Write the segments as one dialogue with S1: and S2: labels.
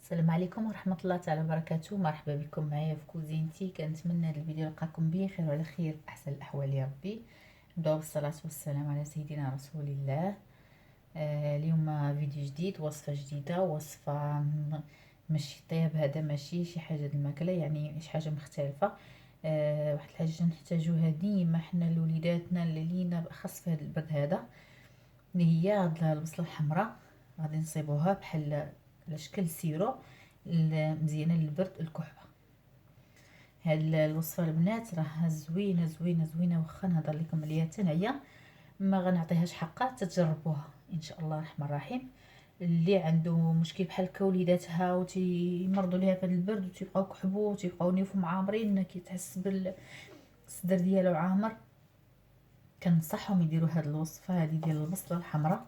S1: السلام عليكم ورحمة الله تعالى وبركاته. مرحبا بكم معايا في كوزينتي. كنتمنى هذا الفيديو يلقاكم بخير وعلى خير بأحسن الأحوال يا ربي. نبداو بالصلاة والسلام على سيدنا رسول الله. اليوم فيديو جديد، وصفة جديدة، وصفة ماشي طياب، هذا ماشي شي حاجة د الماكلة، يعني شي حاجة مختلفة. واحد الحاجة نحتاجوها ديما حنا لوليداتنا اللي لينا بأخص في هذا البرد هذا، اللي هي هاد البصلة الحمراء. غادي نصيبوها بحال على شكل سيرو مزيانه للبرد الكحبه. هاد الوصفه البنات راه زوينه زوينه زوينه، واخا نهضر لكم عليها تنعيا ما غنعطيهاش حقها، تتجربوها ان شاء الله الرحمن الرحيم. اللي عنده مشكل بحال هكا وليداتها وتيمرضوا ليها في هذا البرد وتيبقاو كحبوا وتيبقاو نيفهم عامرين، كيتحس بالصدر ديالو عامر، كنصحهم يديروا هاد الوصفه هذه ديال البصله الحمراء.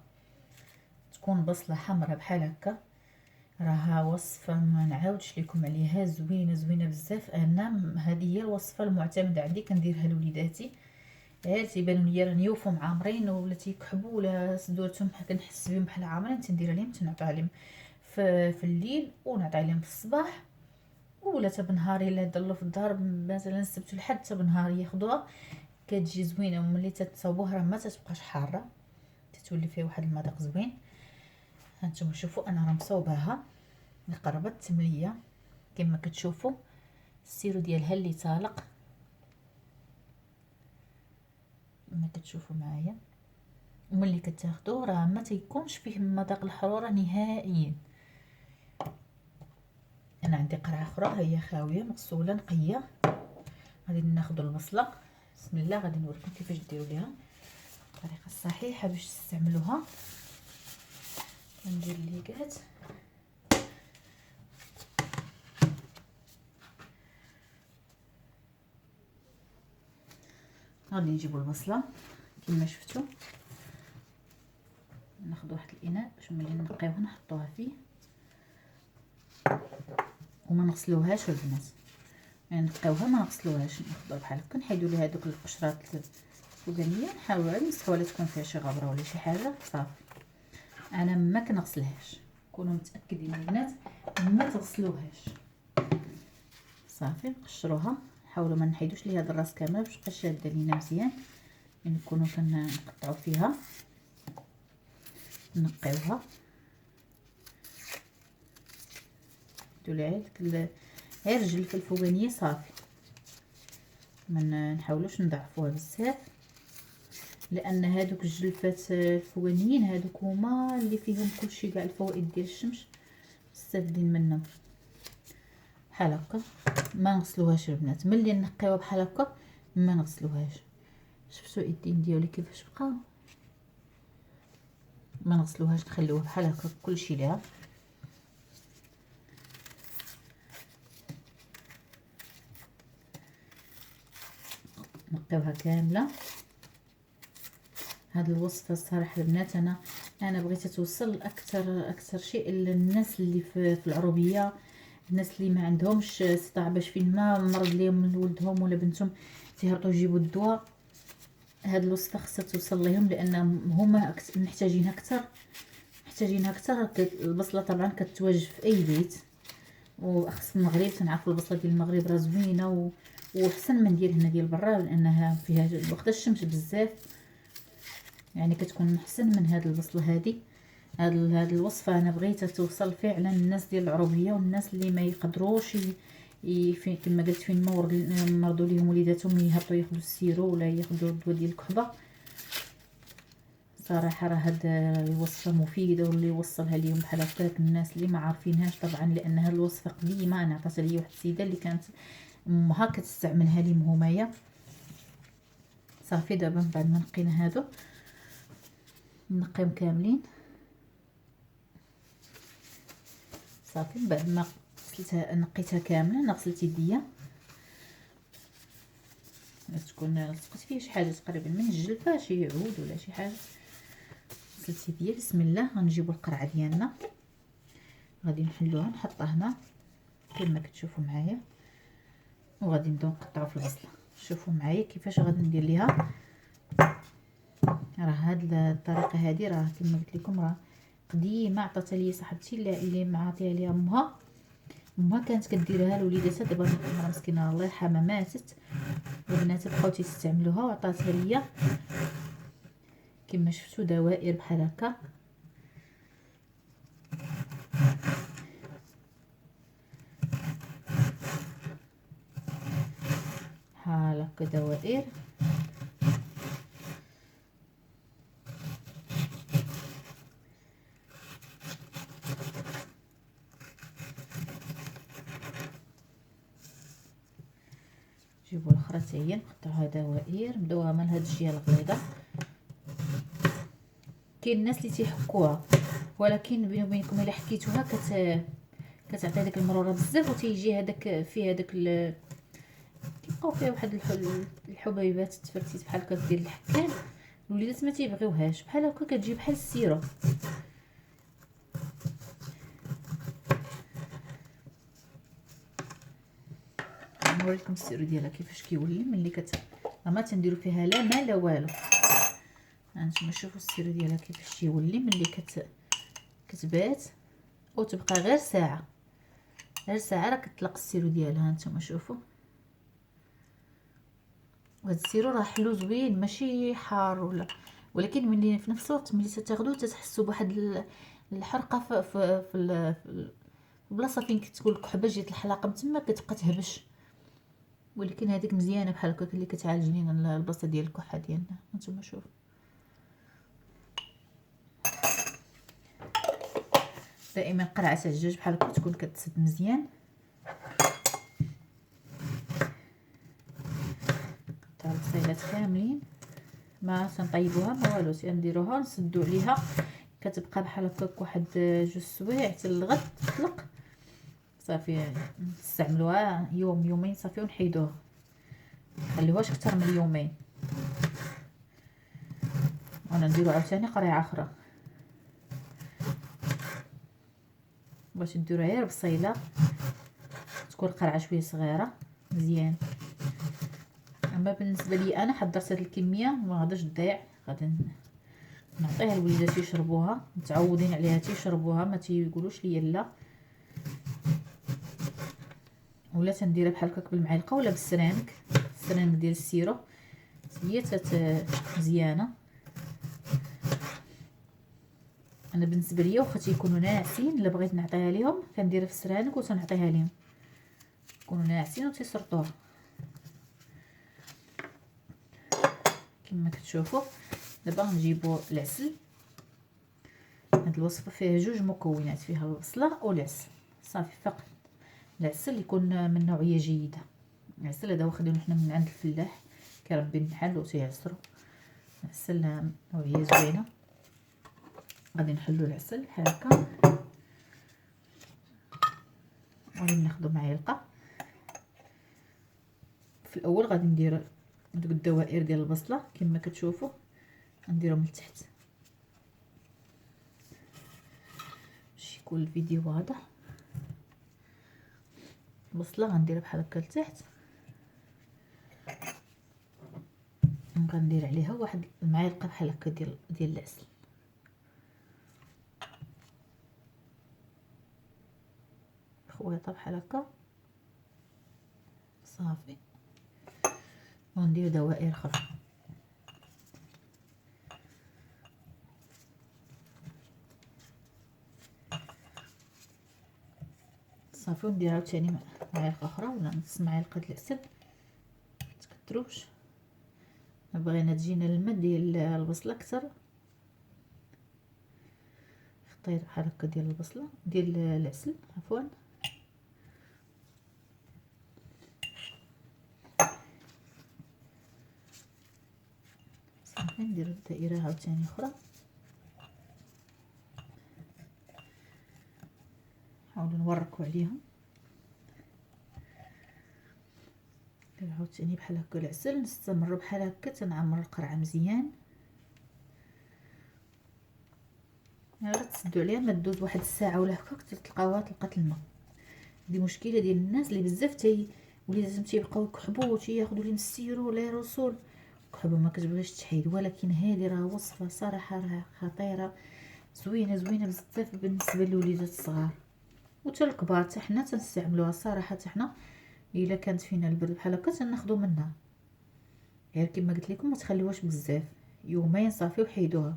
S1: تكون بصله حمراء بحال هكا، راها وصفه ما نعاودش لكم عليها، زوينه زوينه بزاف. انا هذه هي الوصفه المعتمده عندي، كنديرها لوليداتي غير تيبانوا ليا راه نيوفهم عامرين ولا تيكحبوا ولا صدورتهم كنحس بهم بحال عامرين، تندير لهم تنعطيها لهم في الليل ونعطيها لهم في الصباح، ولا حتى بنهار الا ضلوا في الدار مثلا السبت والحد حتى بنهار ياخذوها. كتجي زوينه، وملي تتصاوبوها راه ما تتبقاش حاره، تتولي فيها واحد المذاق زوين. هانتوما شوفوا انا راه مصوباها قربت تمليه كما كتشوفوا، السيرو ديالها اللي طالق كما كتشوفوا معايا. وملي كتاخدوه راه ما تيكونش فيه مذاق الحراره نهائيا. انا عندي قرعه اخرى هي خاويه مغسوله نقيه. غادي ناخذ البصله، بسم الله، غادي نوريكم كيفاش ديروا ليها الطريقه الصحيحه باش تستعملوها. ندير الليكات، غادي نجيبو البصله كما شفتوا، ناخذ واحد الاناء باش ملي نقيوها نحطوها فيه، وما نغسلوهاش البنات، يعني نقيوها ما نغسلوهاش، ناخذوها بحال هكا نحيدوا ليها دوك القشرات الفوقانيه، نحاولوا غير نمسحوها لا تكون فيها شي غبره ولا شي حاجه صافي. انا ما كنغسلهاش، كونوا متاكدين البنات ما تغسلوهاش صافي. نقشروها، نحاولوا ما نحيدوش ليها هذا الراس كامل باش تبقى شاده لينا مزيان، يعني نكونوا كنقطعوا فيها. نقيوها دولي غير الجلفه الفوقانيه صافي، ما نحاولوش نضعفوها بزاف، لان هادوك الجلفات الفوقانيين هادوك هما اللي فيهم كلشي كاع الفوائد ديال الشمس مستافدين منهم. بحال هكا ما نغسلوهاش البنات، ملي نقيوها بحال هكا ما نغسلوهاش. شفتوا اليدين ديالي كيفاش بقاو؟ ما نغسلوهاش، نخليوها بحال هكا كلشي ليها. نقيوها كامله. هاد الوصفه الصراحه البنات انا بغيت توصل اكثر شيء للناس اللي في العروبيه، الناس اللي ما عندهمش استطاعه باش فين ما مرض ليهم ولدهم ولا بنتهم تيهرطوا يجيبوا الدواء. هاد الوصفه خصها توصل لهم لان هما محتاجينها اكثر. البصله طبعا كتواجد في اي بيت، واخص في المغرب تنعرفوا البصله ديال المغرب راه زوينه وحسن من ديال هنا ديال برا، لانها فيها واخده الشمس بزاف، يعني كتكون احسن من هاد البصله هذه. هاد الوصفه انا بغيتها توصل فعلا للناس ديال العروبيه والناس اللي ما يقدروش فين كما قلت فين ما مرضوا ليهم وليداتهم يهبطوا ياخذوا السيرو ولا ياخذوا الدواء ديال الكحبه. صراحه راه هاد الوصفه مفيده، واللي يوصلها ليهم بحال هكاك الناس اللي ما عارفينهاش طبعا، لان هاد الوصفه قديمه انا عطاتها لي واحد السيده اللي كانت امها كتستعملها لي مهميه صافي. دابا من بعد ما نقينا هادو نقيهم كاملين صافي. من بعد ما غسلتها نقيتها كامله، غسلت يديا تكون لصقت فيه شي حاجه تقريبا من الجلفه، شي عود ولا شي حاجه. غسلت يديا، بسم الله. غنجيبوا القرعه ديالنا، غادي نحلوها نحطها هنا كما كتشوفوا معايا، وغادي نبداو نقطعوا في البصله. شوفوا معايا كيفاش غادي ندير ليها. راه هاد الطريقه هذه راه كما قلت لكم راه قديمه، عطاتها لي صاحبتي اللي معاطيها ليها امها، ما كانت كديرها لوليداتها، دابا المرا مسكينه الله يرحمها ماتت، البنات بقاو تيستعملوها وعطاتها ليا كما شفتوا دوائر بحال هكا. بحال هكا دوائر. جيبوا الاخرى حتى هي نقطعوها دوائر، نبداوها من هاد الجهه الغليظه. كاين الناس اللي تيحكوها، ولكن بيني وبينكم الا حكيتوها كتعطي داك المراره بزاف، وتيجي هذاك فيه هذاك كيبقاو فيها واحد الحبيبات تفرتيت بحال هكا ديال الحكان. الوليدات ما تيبغيوهاش، بحال هكا كتجي بحال السيرو. نوريكم السيرو ديالها كيفاش كيولي ملي ما تنديروا فيها لا ما لا والو. هانتوما شوفوا السيرو ديالها كيفاش تيولي ملي كتبات او تبقى غير ساعه، غير ساعه راه كتطلق السيرو ديالها. هانتوما شوفوا وهاد السيرو راه حلو زوين ماشي حار ولكن ملي في نفس الوقت ملي تاخذوه تحسوا بواحد الحرقه في البلاصه فين كتكون الكحبه جات الحلاقه من تما كتبقى تهبش، ولكن هذيك مزيانه بحال هكا اللي كتعالج لينا البلاصه ديال الكحه ديالنا. هانتوما شوفوا دائما قرعه الدجاج بحال هكا تكون كتسد مزيان. قطع البصيلات كاملين ما تنطيبوها ما والو، تنديروها نسدو عليها كتبقى بحال هكاك واحد 2 سوايع حتى الغد تطلق صافي. نستعملوها يوم يومين صافي ونحيدوها، نخليوهاش اكثر من يومين. وانا نديرو عاوتاني قريعه اخرى باش نديرو غير بصيله تكون قرعه شويه صغيره مزيان. اما بالنسبه لي انا حضرت هذه الكميه ما غاديش تضيع، غادي نعطيها للوليدات يشربوها، متعودين عليها تيشربوها ما تيقولوش لي لا. ولا تنديرها بحال هكاك بالمعلقه ولا بالسرانك، السرانك ديال السيرو هي مزيانه. انا بالنسبه ليا واخا تيكونوا ناعسين الا بغيت نعطيها لهم كنديرها في السرانك وتنعطيها لهم، يكونوا ناعسين وتيسرطوها كما كتشوفوا. دابا نجيبوا العسل. هاد الوصفه فيها 2 مكونات، فيها البصله والعسل صافي فقط. العسل يكون من نوعيه جيده، العسل هذا واخدينه حنا من عند الفلاح كيربي النحل وتيعصرو. العسل نوعيه زوينه. غادي نحلو العسل بحال هكا، غادي ناخذ معلقه. في الاول غادي ندير دوك الدوائر ديال البصله كما كتشوفوا، نديرهم لتحت باش يكون الفيديو واضح. البصله غنديرها بحال هكا لتحت، غندير عليها واحد المعلقه بحال هكا ديال العسل خويطه بحال هكا صافي. وندير دوائر اخرى صافي، وندير عاوتاني معلقه اخرى ولا نص معلقه ديال العسل. متكتروش بغينا تجينا الماء ديال البصله اكثر، خطير بحال هكا ديال البصله ديال العسل عفوا. صافي ندير الدائره عاوتاني اخرى. نحاولوا نوركوا عليهم. ندير عاوتاني بحال هكا العسل، نستمروا بحال هكا تنعمر القرعه مزيان. غير تسدوا عليها ما تدوز واحد الساعه ولا هكاك تلقاوها طلقت الماء. دي مشكله ديال الناس اللي بزاف ولازم تيبقاو يكحبوا وتياخذوا لهم السيرو لا رسول كحبوا ما كتبغيش تحيد. ولكن هذه راه وصفه صراحه راه خطيره زوينه بزاف بالنسبه للوليدات الصغار. وتا الكبار حتى حنا تنستعملوها الصراحه. حتى حنا الا كانت فينا البرد بحال هكا تناخذوا منها، غير كما قلت لكم ما تخليوهاش بزاف، يومين صافي وحيدوها،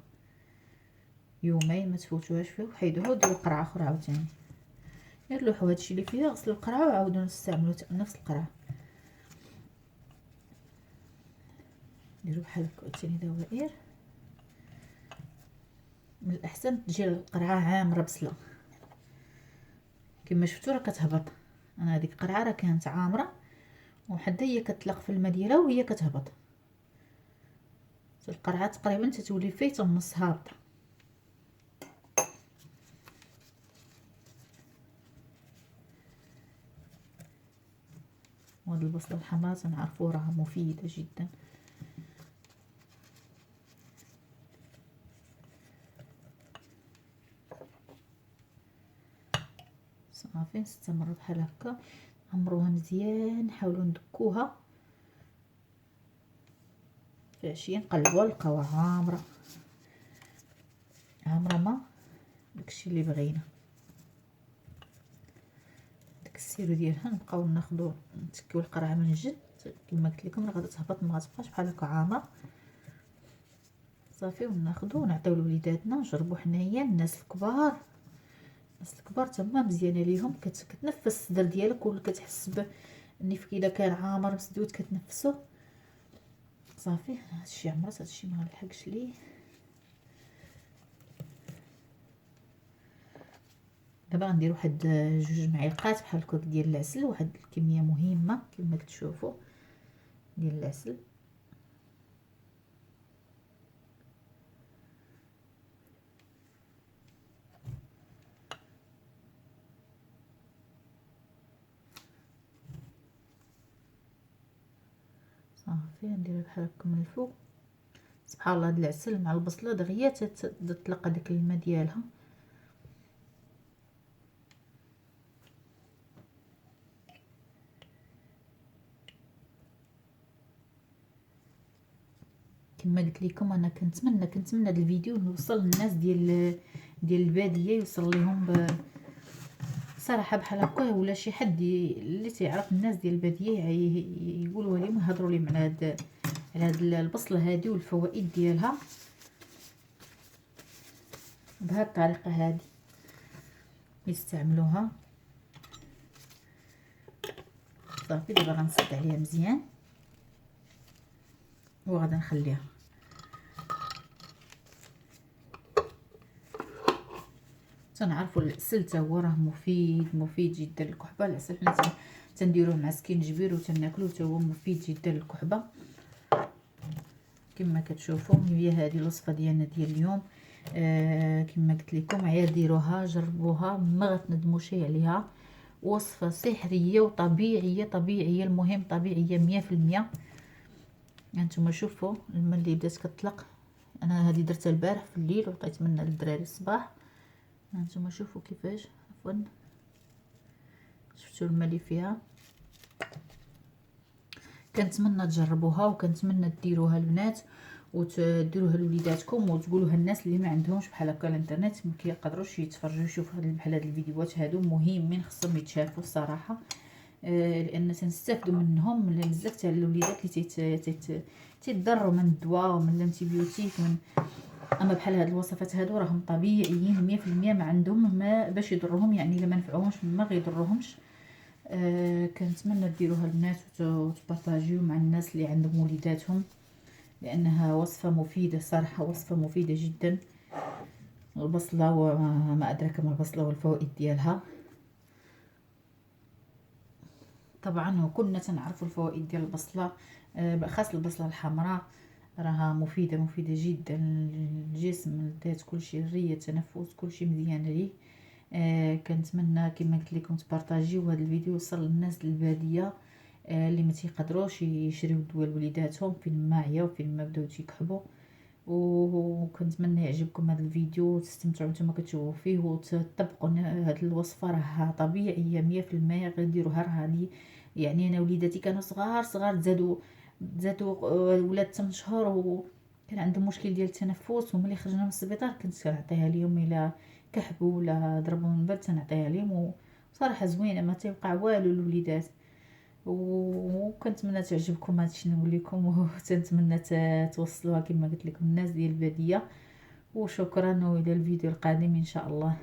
S1: يومين ما تفوتوهاش فيه وحيدوها وديروا قرعه اخرى عاوتاني. غير لوحوا هادشي اللي فيها، غسلوا القرعه وعاودوا نستعملوا نفس القرعه. ديروا بحال هكا عاوتاني دوائر. من الاحسن تجي القرعه عامره بصله، كما شفتوا راه كتهبط. انا هذيك القرعه راه كانت عامره وحتى هي كتطلق في الماء ديالها وهي كتهبط. القرعه تقريبا تتولي فيه النص هابطه. وهاد البصله الحمراء تنعرفوا راها مفيده جدا. صافي نستمروا بحال هكا، عمروها مزيان، حاولوا ندكوها في 20 نقلبوها نلقاوها عامره عامره ما داكشي اللي بغينا. داك السيرو ديالها نبقاو ناخذوا نتكيو القرعه من الجد كما قلت لكم، راه غادا تهبط ما غتبقاش بحال هكا عامره. صافي وناخذوا ونعطيو لوليداتنا نجربوا حنايا. الناس الكبار تما مزيانه ليهم، كتنفس الصدر ديالك ولا كتحس بالنفك الا كان عامر مسدود كتنفسو. صافي هادشي عمرت، هادشي ما غنلحقش ليه. دابا غندير واحد 2 معالق بحال هكا ديال العسل، واحد الكميه مهمه كما كتشوفوا ديال العسل. صافي نديرها بحال هكا من الفوق. سبحان الله، هاد العسل مع البصله دغيا تطلق هذاك الماء ديالها. كما قلت لكم انا كنتمنى هذا الفيديو يوصل للناس ديال الباديه، يوصل لهم صراحه بحال هكا، ولا شي حد اللي تيعرف الناس ديال الباديه يقولوا لهم يهضروا لهم على هاد البصله هذه والفوائد ديالها بهذه الطريقه هذه يستعملوها. صافي دابا غنسد عليها مزيان وغادي نخليها. تنعرفوا العسل حتى هو راه مفيد جدا للكحبه. العسل حنا تنديروه مع سكينجبير وتناكلوه حتى هو مفيد جدا للكحبه. كما كتشوفوا هي هذه الوصفه ديالنا ديال اليوم. كما قلت لكم عيا ديروها جربوها ما غتندموش عليها. وصفه سحريه وطبيعيه المهم طبيعيه 100%. هانتوما شوفوا الماء اللي بدات كتطلق، انا هذه درتها البارح في الليل وعطيت منها للدراري الصباح. هانتوما شوفوا كيفاش عفوا شفتوا الماء اللي فيها. كنتمنى تجربوها وكنتمنى ديروها البنات وتديروها لوليداتكم وتقولوها الناس اللي ما عندهمش بحال هكا الانترنت ما كيقدروش يتفرجوا يشوفوا بحال هاد الفيديوهات هادو مهمين خصهم يتشافوا الصراحه. لان تنستافدوا منهم بزاف تاع الوليدات اللي تيضروا من الدواء ومن الانتيبيوتيك اما بحال هاد الوصفات هادو راهم طبيعيين 100%، ما عندهم ما باش يضرهم، يعني الا ما نفعوهمش ما غيضرهمش. كنتمنى ديروها البنات وتبارطاجيو مع الناس اللي عندهم وليداتهم، لانها وصفه مفيده صراحه، وصفه مفيده جدا. البصله وما ادراك ما البصله والفوائد ديالها. طبعا وكلنا تنعرفوا الفوائد ديال البصله، بالاخص البصله الحمراء راها مفيده جدا للجسم، للذات، كلشي، الريه، التنفس، كلشي مزيان ليه. كنتمنى كما قلت لكم تبارطاجيو هذا الفيديو يوصل للناس الباديه اللي ما تيقدروش يشريو الدواء لوليداتهم فين ما عياو فين ما بداو تيكحبوا. وكنتمنى يعجبكم هذا الفيديو وتستمتعوا نتوما كتشوفوا فيه وتطبقوا هذه الوصفه، راها طبيعيه 100%. غير ديروها راه هذه يعني انا وليداتي كانوا صغار تزادوا ولاد 8 شهور وكان عندهم مشكل ديال التنفس، وملي خرجنا من السبيطار كنت كنعطيها لهم الا كحبوا ولا ضربوا من برد تنعطيها لهم صراحه زوينه ما تيوقع والو الوليدات. وكنتمنى تعجبكم هادشي نقول لكم، وتنتمنى توصلوها كما قلت لكم الناس ديال الباديه. وشكرا، والى الفيديو القادم ان شاء الله.